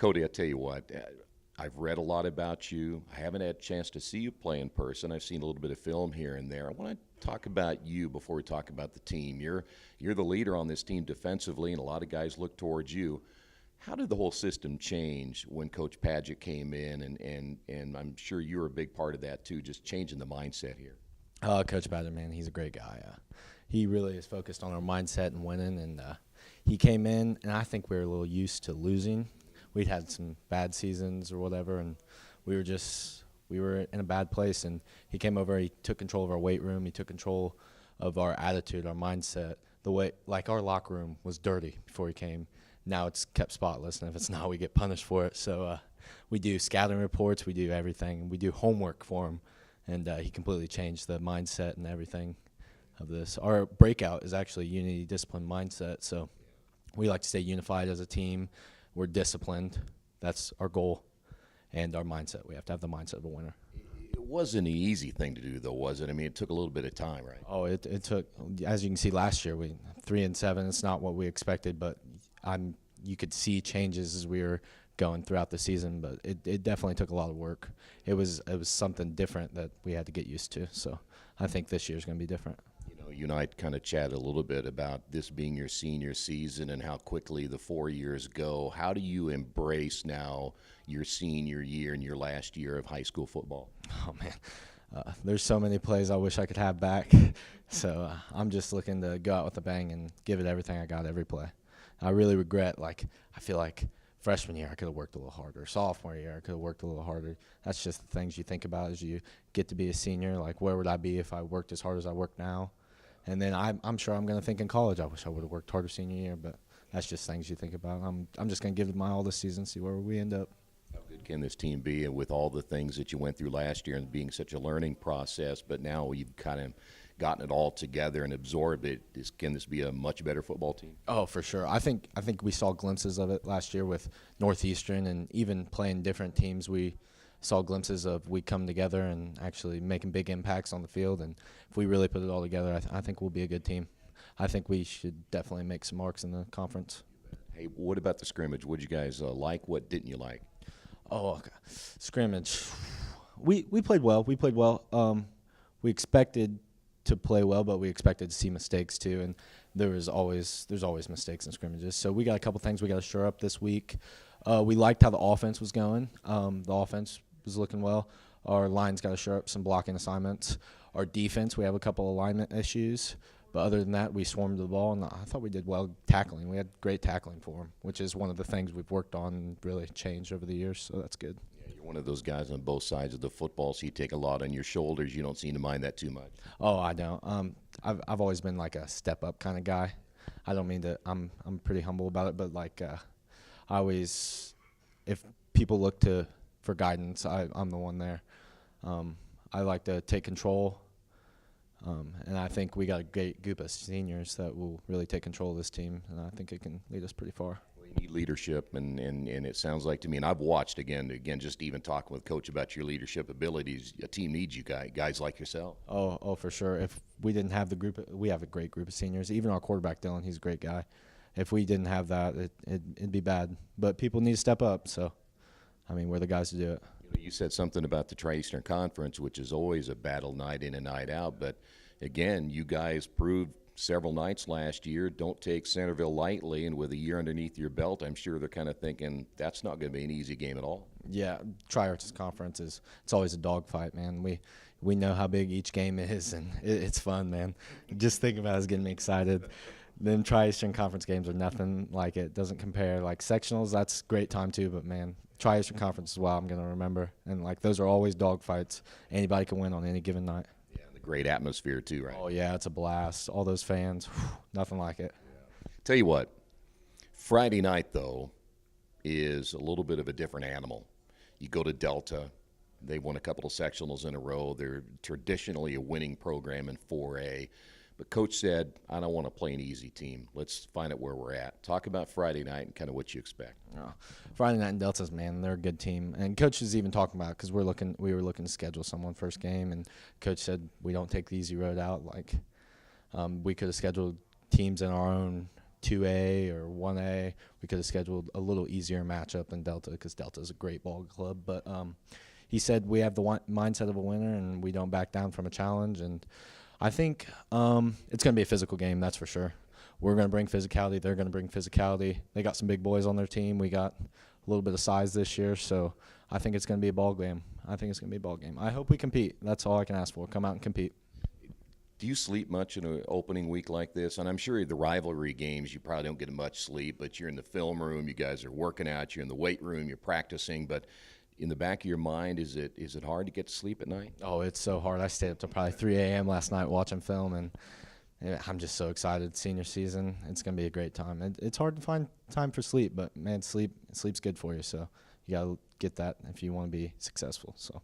Kody, I tell you what, I've read a lot about you. I haven't had a chance to see you play in person. I've seen a little bit of film here and there. I want to talk about you before we talk about the team. You're the leader on this team defensively, and a lot of guys look towards you. How did the whole system change when Coach Padgett came in? And I'm sure you're a big part of that too, just changing the mindset here. Coach Padgett, man, he's a great guy. He really is focused on our mindset and winning, and he came in, and I think we were a little used to losing. We'd had some bad seasons or whatever, and we were in a bad place. And he came over, he took control of our weight room, he took control of our attitude, our mindset. The way, like, our locker room was dirty before he came. Now it's kept spotless, and if it's not, we get punished for it. So we do scouting reports, we do everything, we do homework for him, and he completely changed the mindset and everything of this. Our breakout is actually unity, discipline, mindset. So we like to stay unified as a team. We're disciplined. That's our goal. And our mindset. We have to have the mindset of a winner. It wasn't an easy thing to do, though, was it? I mean, it took a little bit of time, right? Oh, it took, as you can see last year, we 3-7. It's not what we expected, but you could see changes as we were going throughout the season, but it definitely took a lot of work. It was something different that we had to get used to. So I think this year's going to be different. You and I kind of chatted a little bit about this being your senior season and how quickly the 4 years go. How do you embrace now your senior year and your last year of high school football? Oh, man. There's so many plays I wish I could have back. So I'm just looking to go out with a bang and give it everything I got every play. I really regret, I feel like freshman year I could have worked a little harder. Sophomore year I could have worked a little harder. That's just the things you think about as you get to be a senior. Like, where would I be if I worked as hard as I work now? And then I'm sure I'm going to think in college, I wish I would have worked harder senior year, but that's just things you think about. I'm just going to give it my all this season, see where we end up. How good can this team be with all the things that you went through last year and being such a learning process, but now you've kind of gotten it all together and absorbed it? Can this be a much better football team? Oh, for sure. I think we saw glimpses of it last year with Northeastern, and even playing different teams. We saw glimpses of we come together and actually making big impacts on the field. And if we really put it all together, I think we'll be a good team. I think we should definitely make some marks in the conference. Hey, what about the scrimmage? What did you guys like? What didn't you like? Oh, okay. Scrimmage. We played well. We expected to play well, but we expected to see mistakes too. And there's always mistakes in scrimmages. So we got a couple things we got to shore up this week. We liked how the offense was going. The offense was looking well. Our line's got to shore up some blocking assignments. Our defense, we have a couple alignment issues. But other than that, we swarmed the ball, and I thought we did well tackling. We had great tackling for them, which is one of the things we've worked on and really changed over the years, so that's good. Yeah, you're one of those guys on both sides of the football, so you take a lot on your shoulders. You don't seem to mind that too much. Oh, I don't. I've always been like a step-up kind of guy. I don't mean to – I'm pretty humble about it, but like I always – if people look for guidance, I'm the one there. I like to take control. And I think we got a great group of seniors that will really take control of this team, and I think it can lead us pretty far. Well, you need leadership, and it sounds like to me, and I've watched again, just even talking with Coach about your leadership abilities. A team needs you guys like yourself. Oh, for sure. If we didn't have the group, we have a great group of seniors. Even our quarterback, Dylan, he's a great guy. If we didn't have that, it'd be bad. But people need to step up, so, I mean, we're the guys to do it. You said something about the Tri-Eastern Conference, which is always a battle night in and night out. But, again, you guys proved several nights last year, don't take Centerville lightly. And with a year underneath your belt, I'm sure they're kind of thinking that's not going to be an easy game at all. Yeah, Tri-Arts Conference it's always a dogfight, man. We know how big each game is, and it's fun, man. Just thinking about it is getting me excited. Them Tri-Eastern Conference games are nothing like it. Doesn't compare. Like sectionals, that's great time too, but, man, Tri-Eastern Conference is what I'm going to remember. And, like, those are always dogfights. Anybody can win on any given night. Yeah, the great atmosphere too, right? Oh, yeah, it's a blast. All those fans, nothing like it. Yeah. Tell you what, Friday night, though, is a little bit of a different animal. You go to Delta. They won a couple of sectionals in a row. They're traditionally a winning program in 4A. But Coach said, I don't want to play an easy team. Let's find out where we're at. Talk about Friday night and kind of what you expect. Friday night in Delta's, man, they're a good team. And Coach is even talking about it because we were looking to schedule someone first game. And Coach said we don't take the easy road out. Like we could have scheduled teams in our own 2A or 1A. We could have scheduled a little easier matchup than Delta because Delta is a great ball club. But he said we have the mindset of a winner and we don't back down from a challenge. And I think it's going to be a physical game, that's for sure. We're going to bring physicality. They're going to bring physicality. They got some big boys on their team. We got a little bit of size this year, so I think it's going to be a ball game. I hope we compete. That's all I can ask for. Come out and compete. Do you sleep much in an opening week like this? And I'm sure the rivalry games, you probably don't get much sleep, but you're in the film room, you guys are working out, you're in the weight room, you're practicing, but in the back of your mind, is it hard to get to sleep at night? Oh, it's so hard. I stayed up till probably 3 a.m. last night watching film, and I'm just so excited. Senior season, it's going to be a great time. It's hard to find time for sleep, but, man, sleep's good for you, so you got to get that if you want to be successful. So.